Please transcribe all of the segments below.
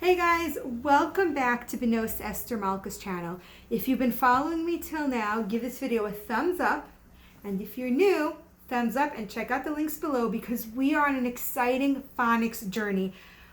Hey guys, welcome back to Benos Esther Malka's channel. If you've been following me till now, give this video a thumbs up. And if you're new, thumbs up and check out the links below because we are on an exciting phonics journey.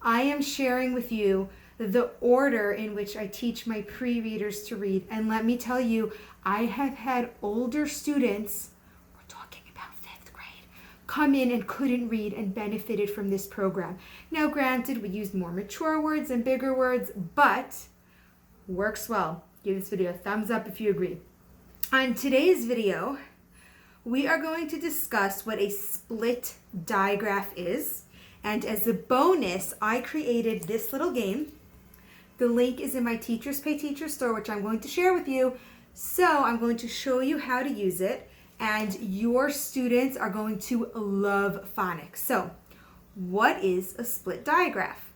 I am sharing with you the order in which I teach my pre-readers to read. And let me tell you, I have had older students, we're talking about 5th grade, come in and couldn't read and benefited from this program. Now granted, we used more mature words and bigger words, but works well. Give this video a thumbs up if you agree. On today's video, we are going to discuss what a split digraph is. And as a bonus, I created this little game. The link is in my Teachers Pay Teacher store, which I'm going to share with you. So I'm going to show you how to use it, and your students are going to love phonics. So what is a split digraph?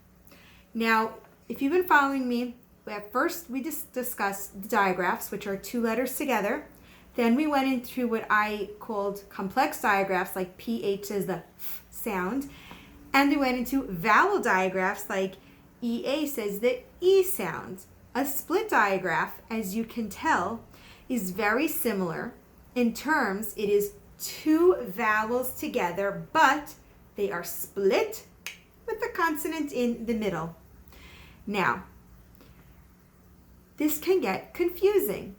Now, if you've been following me, at first we just discussed the digraphs, which are 2 letters together. Then we went into what I called complex digraphs, like PH as the F sound. And we went into vowel digraphs, like EA says the E sound. A split digraph, as you can tell, is very similar. In terms, it is 2 vowels together, but they are split with the consonant in the middle. Now, this can get confusing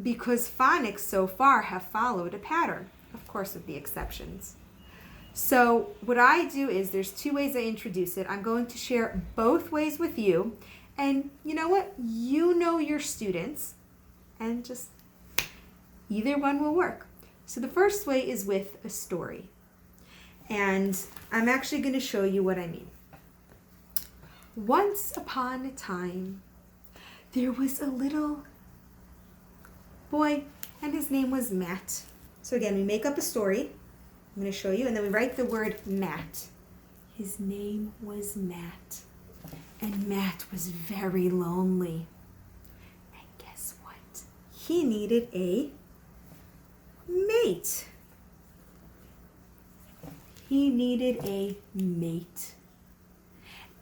because phonics so far have followed a pattern, of course with the exceptions. So what I do is there's 2 ways I introduce it. I'm going to share both ways with you. And you know what? You know your students, and just either one will work. So the first way is with a story. And I'm actually going to show you what I mean. Once upon a time, there was a little boy, and his name was Matt. So again, we make up a story. I'm going to show you, and then we write the word Matt. His name was Matt. And Matt was very lonely. And guess what? He needed a mate. He needed a mate.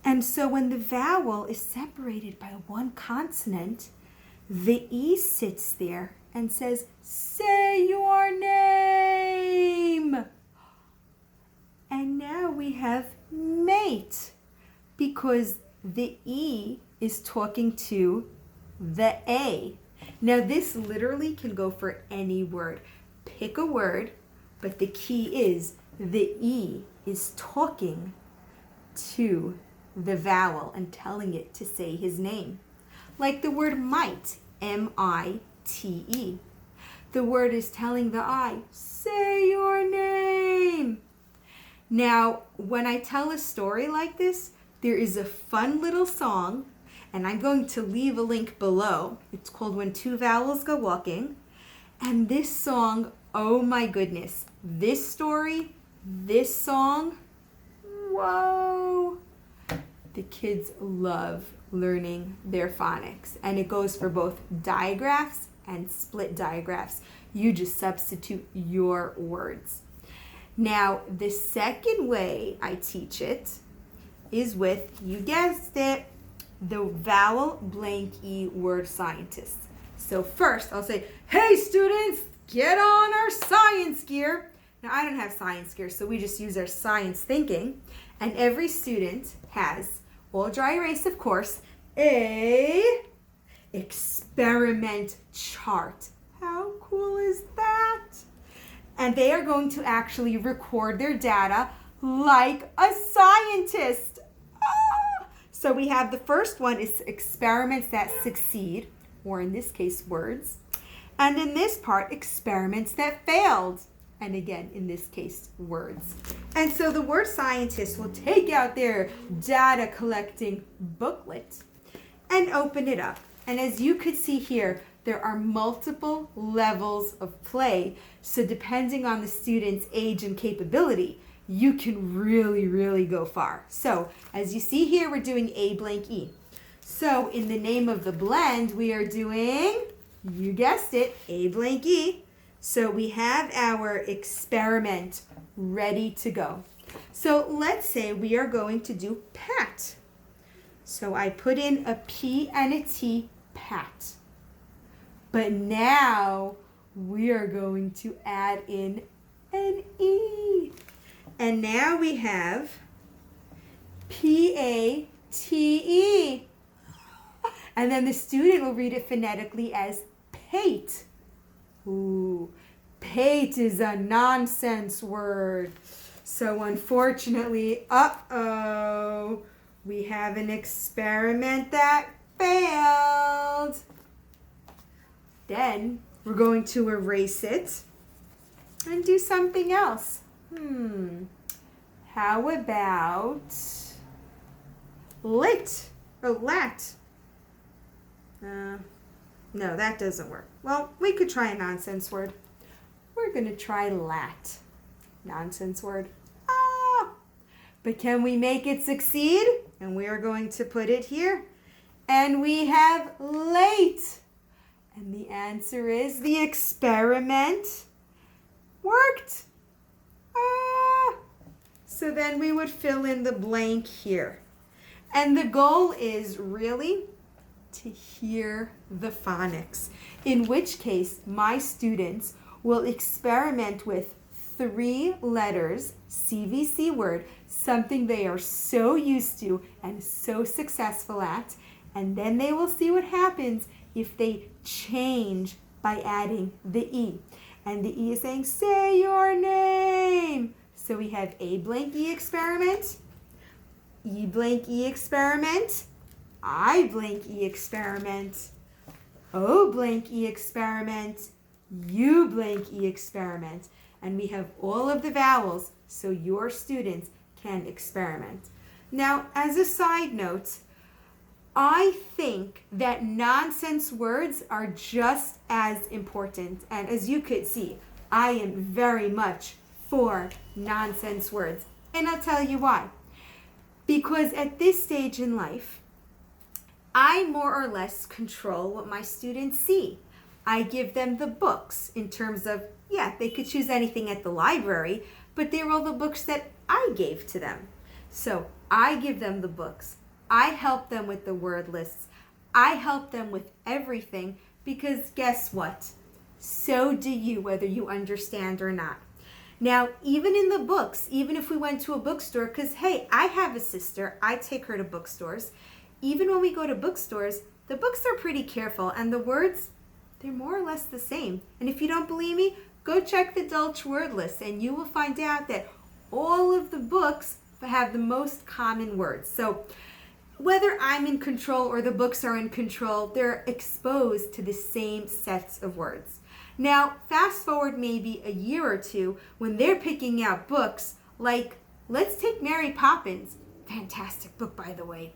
And so when the vowel is separated by one consonant, the E sits there and says, "Say your name." And now we have mate because the E is talking to the A. Now this literally can go for any word. Pick a word, but the key is the E is talking to the vowel and telling it to say his name. Like the word might, M-I-T-E. The word is telling the I, say your name. Now, when I tell a story like this, there is a fun little song, and I'm going to leave a link below. It's called When Two Vowels Go Walking. And this song, oh my goodness, this story, this song, whoa. The kids love learning their phonics, and it goes for both digraphs and split digraphs. You just substitute your words. Now, the second way I teach it is with, you guessed it, the vowel blank E word scientists. So first I'll say, hey students, get on our science gear. Now I don't have science gear, so we just use our science thinking. And every student has, all dry erase of course, a experiment chart. How cool is that? And they are going to actually record their data like a scientist. Ah! So we have the first one is experiments that succeed, or in this case, words. And in this part, experiments that failed. And again, in this case, words. And so the word scientists will take out their data collecting booklet and open it up. And as you could see here, there are multiple levels of play. So depending on the student's age and capability, you can really, really go far. So as you see here, we're doing A blank E. So in the name of the blend, we are doing, you guessed it, A blank E. So we have our experiment ready to go. So let's say we are going to do Pat. So I put in a P and a T, pat. But now we are going to add in an E. And now we have P-A-T-E. And then the student will read it phonetically as pate. Ooh, pate is a nonsense word. So unfortunately, we have an experiment that failed. Then we're going to erase it and do something else. How about lit or lat? No, that doesn't work. Well, we could try a nonsense word. We're going to try lat. Nonsense word. But can we make it succeed? And we are going to put it here. And we have late. And the answer is the experiment worked. So then we would fill in the blank here. And the goal is really to hear the phonics, in which case my students will experiment with 3 letters, CVC word, something they are so used to and so successful at, and then they will see what happens if they change by adding the E. And the E is saying, say your name. So we have A blank E experiment, E blank E experiment, I blank E experiment, O blank E experiment, U blank E experiment. And we have all of the vowels so your students can experiment. Now, as a side note, I think that nonsense words are just as important. And as you could see, I am very much for nonsense words. And I'll tell you why. Because at this stage in life, I more or less control what my students see. I give them the books in terms of, they could choose anything at the library, but they're all the books that I gave to them. So I give them the books. I help them with the word lists. I help them with everything because guess what? So do you, whether you understand or not. Now, even in the books, even if we went to a bookstore, because hey, I have a sister, I take her to bookstores. Even when we go to bookstores, the books are pretty careful and the words, they're more or less the same. And if you don't believe me, go check the Dulce word list and you will find out that all of the books have the most common words. So whether I'm in control or the books are in control, they're exposed to the same sets of words. Now, fast forward maybe a year or two when they're picking out books like, let's take Mary Poppins, fantastic book by the way,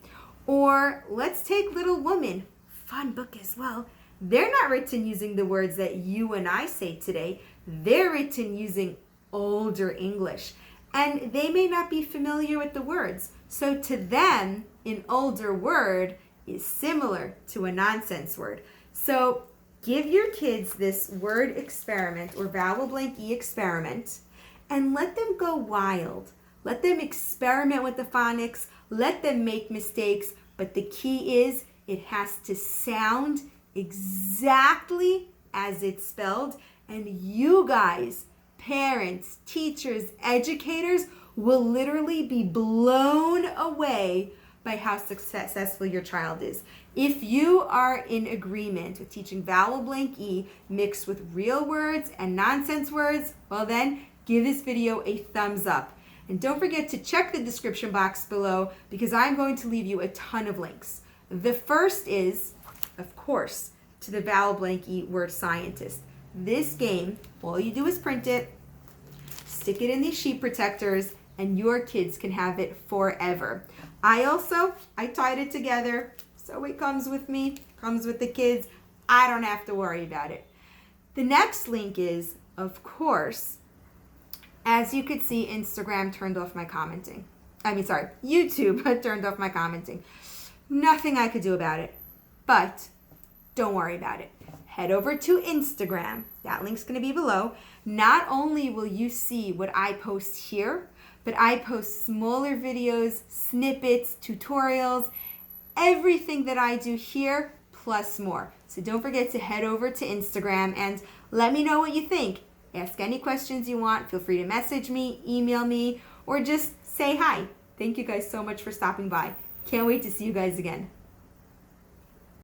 or let's take Little Woman, fun book as well. They're not written using the words that you and I say today. They're written using older English, and they may not be familiar with the words. So to them, an older word is similar to a nonsense word. So give your kids this word experiment or vowel blank E experiment and let them go wild. Let them experiment with the phonics. Let them make mistakes. But the key is it has to sound exactly as it's spelled. And you guys, parents, teachers, educators, will literally be blown away by how successful your child is. If you are in agreement with teaching vowel blank E mixed with real words and nonsense words, well then, give this video a thumbs up. And don't forget to check the description box below because I'm going to leave you a ton of links. The first is, of course, to the vowel blank E word scientist. This game, all you do is print it, stick it in these sheet protectors, and your kids can have it forever. I tied it together, so it comes with me, comes with the kids. I don't have to worry about it. The next link is, of course, as you could see, Instagram turned off my commenting. YouTube turned off my commenting. Nothing I could do about it, but don't worry about it. Head over to Instagram. That link's going to be below. Not only will you see what I post here, but I post smaller videos, snippets, tutorials, everything that I do here plus more. So don't forget to head over to Instagram and let me know what you think. Ask any questions you want. Feel free to message me, email me, or just say hi. Thank you guys so much for stopping by. Can't wait to see you guys again.